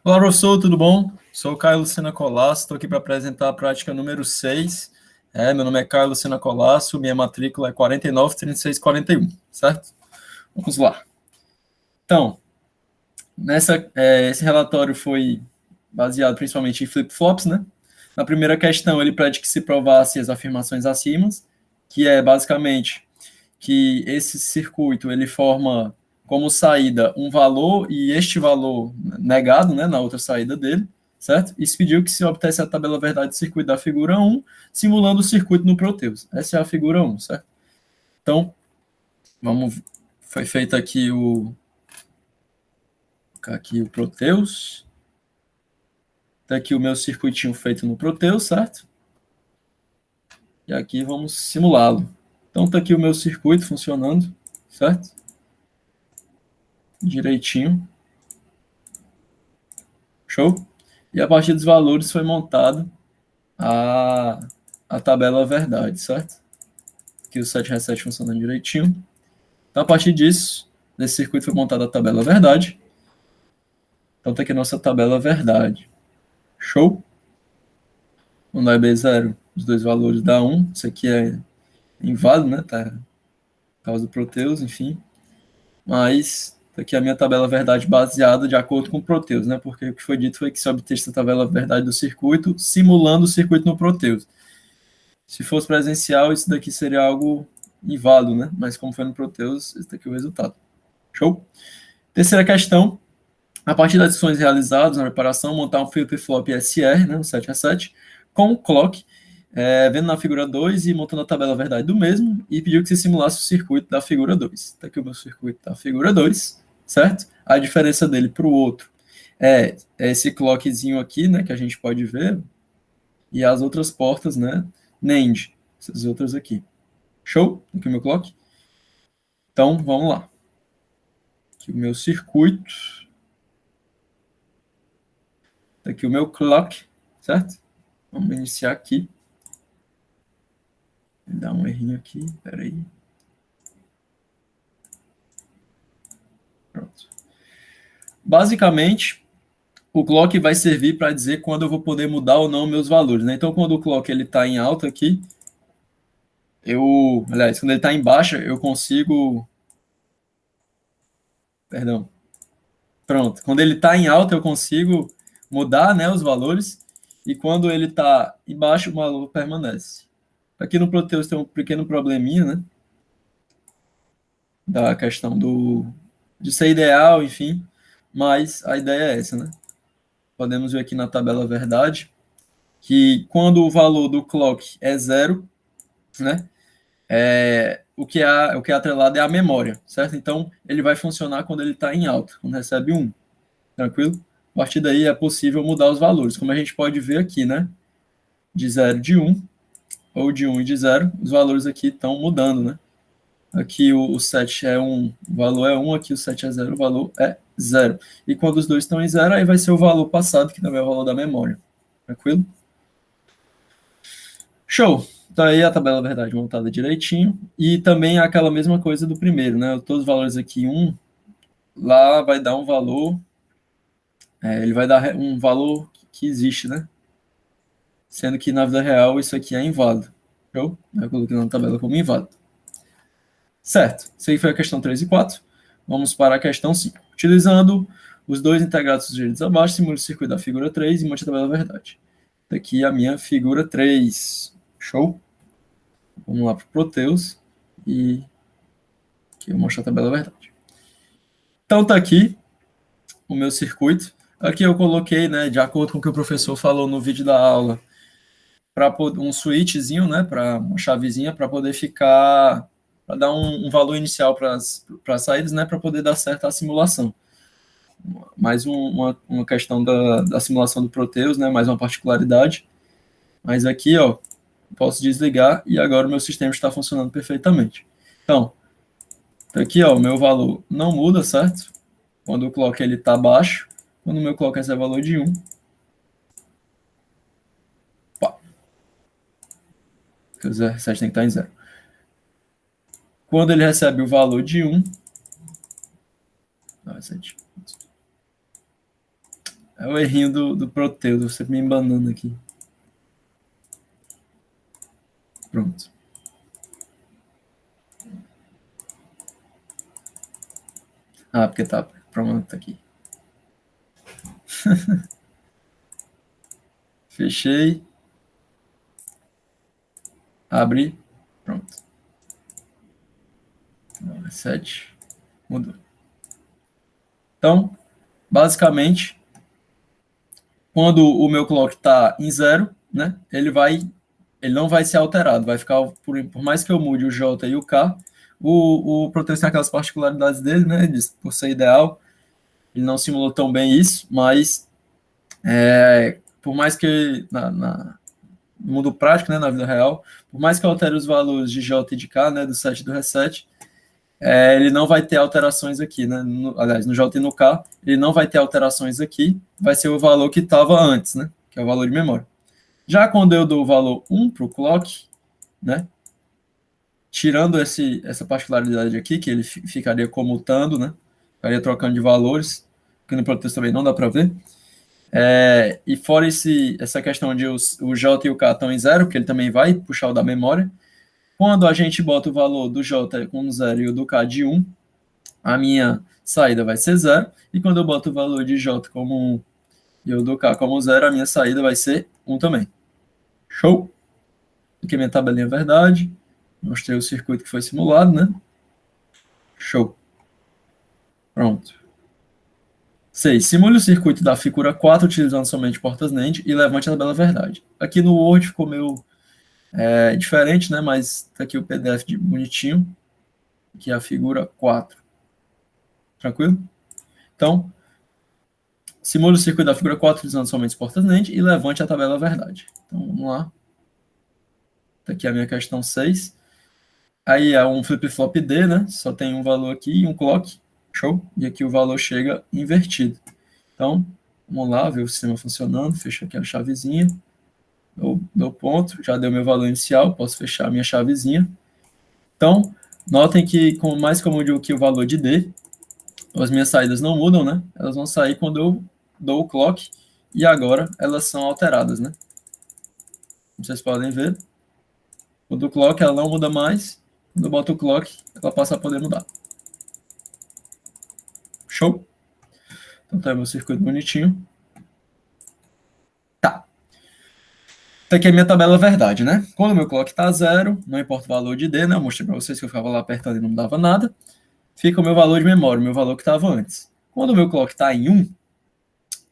Olá, professor, tudo bom? Sou o Caio Lucena Colasso, estou aqui para apresentar a prática número 6. Meu nome é Caio Lucena Colasso, minha matrícula é 493641, certo? Vamos lá. Então, esse relatório foi baseado principalmente em flip-flops, né? Na primeira questão, ele pede que se provasse as afirmações acima, que é basicamente que esse circuito ele forma como saída um valor e este valor negado, né, na outra saída dele, certo? E se pediu que se obtesse a tabela verdade do circuito da figura 1, simulando o circuito no Proteus. Essa é a figura 1, certo? Então, foi feito aqui o Proteus. Tá aqui o meu circuitinho feito no Proteus, certo? E aqui vamos simulá-lo. Então, tá aqui o meu circuito funcionando, certo? Direitinho. Show? E a partir dos valores foi montado a tabela verdade, certo? Aqui o 7 reset funcionando direitinho. Então, a partir disso, desse circuito foi montada a tabela verdade. Então, tá aqui a nossa tabela verdade. Show? Quando é B0, os dois valores dá 1. Isso aqui é inválido, né? Tá? Por causa do Proteus, enfim. Mas tá aqui a minha tabela verdade baseada de acordo com o Proteus, né? Porque o que foi dito foi que se obtesse a tabela verdade do circuito, simulando o circuito no Proteus. Se fosse presencial, isso daqui seria algo inválido, né? Mas como foi no Proteus, esse daqui é o resultado. Show? Terceira questão. A partir das ações realizadas na preparação, montar um flip-flop SR, né, um 7 a 7, com clock, vendo na figura 2 e montando a tabela verdade do mesmo, e pediu que se simulasse o circuito da figura 2. Está aqui o meu circuito da figura 2, certo? A diferença dele para o outro é esse clockzinho aqui, né, que a gente pode ver, e as outras portas, né, NAND, essas outras aqui. Show? Aqui o meu clock. Então, vamos lá. Aqui o meu circuito. Tá aqui o meu clock, certo? Vamos iniciar aqui. Vou dar um errinho aqui, peraí. Pronto. Basicamente, o clock vai servir para dizer quando eu vou poder mudar ou não meus valores, né? Então, quando o clock ele está em alta aqui, aliás, quando ele está em baixa, eu consigo, perdão, pronto. Quando ele está em alta, eu consigo mudar, né, os valores, e quando ele está em baixo, o valor permanece. Aqui no Proteus tem um pequeno probleminha, né, da questão de ser ideal, enfim, mas a ideia é essa, né? Podemos ver aqui na tabela verdade que quando o valor do clock é zero, né, o que é atrelado é a memória, certo? Então, ele vai funcionar quando ele está em alta, quando recebe 1, tranquilo? A partir daí é possível mudar os valores, como a gente pode ver aqui, né? De 0 de 1, ou de 1 e de 0, os valores aqui estão mudando, né? Aqui o 7 é 1, o valor é 1, aqui o 7 é 0, o valor é 0. E quando os dois estão em 0, aí vai ser o valor passado, que também é o valor da memória. Tranquilo? Show! Tá aí a tabela verdade montada direitinho. E também aquela mesma coisa do primeiro, né? Todos os valores aqui 1, lá vai dar um valor, ele vai dar um valor que existe, né? Sendo que na vida real isso aqui é inválido. Show? Eu coloquei na tabela como inválido. Certo. Isso aí foi a questão 3 e 4. Vamos para a questão 5. Utilizando os dois integrados sugeridos abaixo, simule o circuito da figura 3 e monte a tabela verdade. Aqui a minha figura 3. Show? Vamos lá para o Proteus e aqui eu mostro a tabela verdade. Então tá aqui o meu circuito. Aqui eu coloquei, né, de acordo com o que o professor falou no vídeo da aula, para um switchzinho, né, para uma chavezinha para poder ficar, para dar um valor inicial para as saídas, né, para poder dar certo a simulação. Mais uma questão da simulação do Proteus, né, mais uma particularidade. Mas aqui, ó, posso desligar e agora o meu sistema está funcionando perfeitamente. Então, aqui, ó, o meu valor não muda, certo? Quando o clock ele está baixo, quando o meu clock recebe valor de 1, pá, porque o reset tem que estar em 0. Quando ele recebe o valor de 1, reset, É o errinho do Proteus, você me embanando aqui. Pronto. Ah, porque tá. Pronto, tá aqui. Fechei. Abri. Pronto. 7. Mudou. Então, basicamente, quando o meu clock está em 0, né, ele não vai ser alterado, vai ficar, por mais que eu mude o J e o K, o Proteus tem aquelas particularidades dele, né, por ser ideal, ele não simulou tão bem isso, mas por mais que no mundo prático, né, na vida real, por mais que eu altere os valores de J e de K, né, do set e do reset, ele não vai ter alterações aqui, né? Aliás, no J e no K, ele não vai ter alterações aqui, vai ser o valor que estava antes, né? Que é o valor de memória. Já quando eu dou o valor 1 para o clock, né? Tirando essa particularidade aqui, que ele ficaria comutando, né? Ficaria trocando de valores, que no Proteus também não dá para ver. E fora essa questão de o J e o K estão em 0, porque ele também vai puxar o da memória. Quando a gente bota o valor do J com 0 e o do K de 1, a minha saída vai ser 0, e quando eu boto o valor de J como 1 e o do K como 0, a minha saída vai ser 1 também. Show? Aqui minha tabelinha é verdade. Mostrei o circuito que foi simulado, né? Show. Pronto. 6. Simule o circuito da figura 4 utilizando somente portas NAND e levante a tabela verdade. Aqui no Word ficou meio diferente, né? Mas tá aqui o PDF de bonitinho, que é a figura 4. Tranquilo? Então, simule o circuito da figura 4 utilizando somente portas NAND e levante a tabela verdade. Então, vamos lá. Tá aqui a minha questão 6. Aí é um flip-flop D, né? Só tem um valor aqui e um clock. Show? E aqui o valor chega invertido. Então, vamos lá, ver o sistema funcionando. Fecho aqui a chavezinha. Dou ponto. Já deu meu valor inicial. Posso fechar a minha chavezinha. Então, notem que, mais como eu digo que o valor de D, as minhas saídas não mudam, né? Elas vão sair quando eu dou o clock. E agora elas são alteradas, né? Como vocês podem ver, o do clock ela não muda mais. Quando eu boto o clock, ela passa a poder mudar. Show? Então tá meu circuito bonitinho. Tá. Tá aqui a minha tabela verdade, né? Quando o meu clock tá 0, não importa o valor de D, né? Eu mostrei para vocês que eu ficava lá apertando e não dava nada. Fica o meu valor de memória, o meu valor que estava antes. Quando o meu clock tá em 1,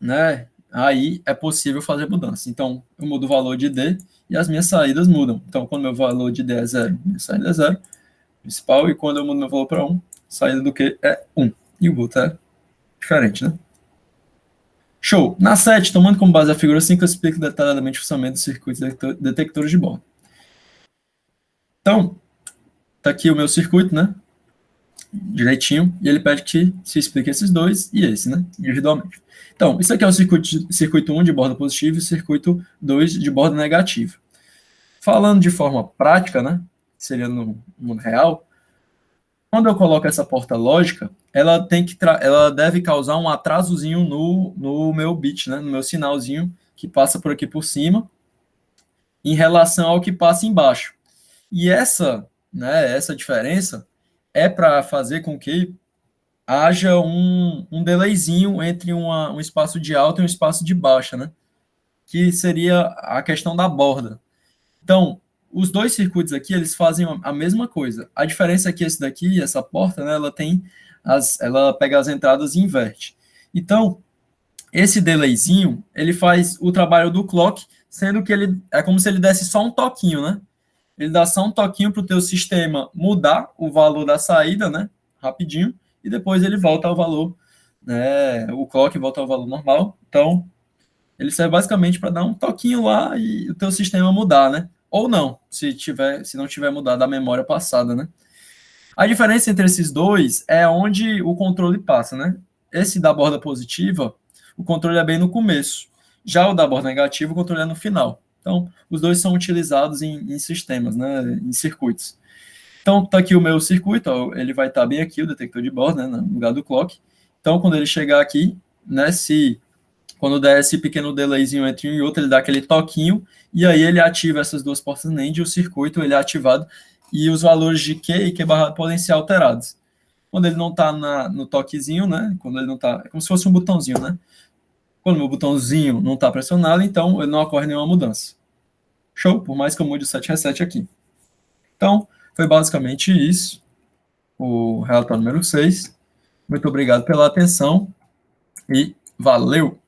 né? Aí é possível fazer mudança. Então, eu mudo o valor de D e as minhas saídas mudam. Então, quando meu valor de D é 0, minha saída é 0, principal, e quando eu mudo meu valor para 1, saída do que é 1. E o outro é diferente, né? Show! Na 7, tomando como base a figura 5, eu explico detalhadamente o funcionamento dos circuitos detectores de borda. Então, tá aqui o meu circuito, né? Direitinho, e ele pede que se explique esses dois e esse, né? Individualmente. Então, isso aqui é o circuito 1 de borda positiva e o circuito 2 de borda negativa. Falando de forma prática, né? Seria no mundo real, quando eu coloco essa porta lógica, ela deve causar um atrasozinho no meu bit, né? No meu sinalzinho que passa por aqui por cima, em relação ao que passa embaixo. E essa diferença é para fazer com que haja um delayzinho entre um espaço de alta e um espaço de baixa, né? Que seria a questão da borda. Então, os dois circuitos aqui, eles fazem a mesma coisa. A diferença é que esse daqui, essa porta, né, ela pega as entradas e inverte. Então, esse delayzinho, ele faz o trabalho do clock, sendo que ele é como se ele desse só um toquinho, né? Ele dá só um toquinho para o teu sistema mudar o valor da saída, né? Rapidinho, e depois ele volta ao valor, né? O clock volta ao valor normal. Então, ele serve basicamente para dar um toquinho lá e o teu sistema mudar, né? Ou não, se não tiver mudado a memória passada, né? A diferença entre esses dois é onde o controle passa, né? Esse da borda positiva, o controle é bem no começo. Já o da borda negativa, o controle é no final. Então, os dois são utilizados em sistemas, né? Em circuitos. Então, tá aqui o meu circuito, ó, ele vai estar bem aqui, o detector de borda, né? No lugar do clock. Então, quando ele chegar aqui, né? Se Quando der esse pequeno delayzinho entre um e outro, ele dá aquele toquinho, e aí ele ativa essas duas portas NAND, e o circuito ele é ativado, e os valores de Q e Q barra podem ser alterados. Quando ele não está no toquezinho, né? Quando ele não está, é como se fosse um botãozinho, né? Quando o meu botãozinho não está pressionado, então ele não ocorre nenhuma mudança. Show? Por mais que eu mude o set reset aqui. Então, foi basicamente isso, o relatório número 6. Muito obrigado pela atenção e valeu!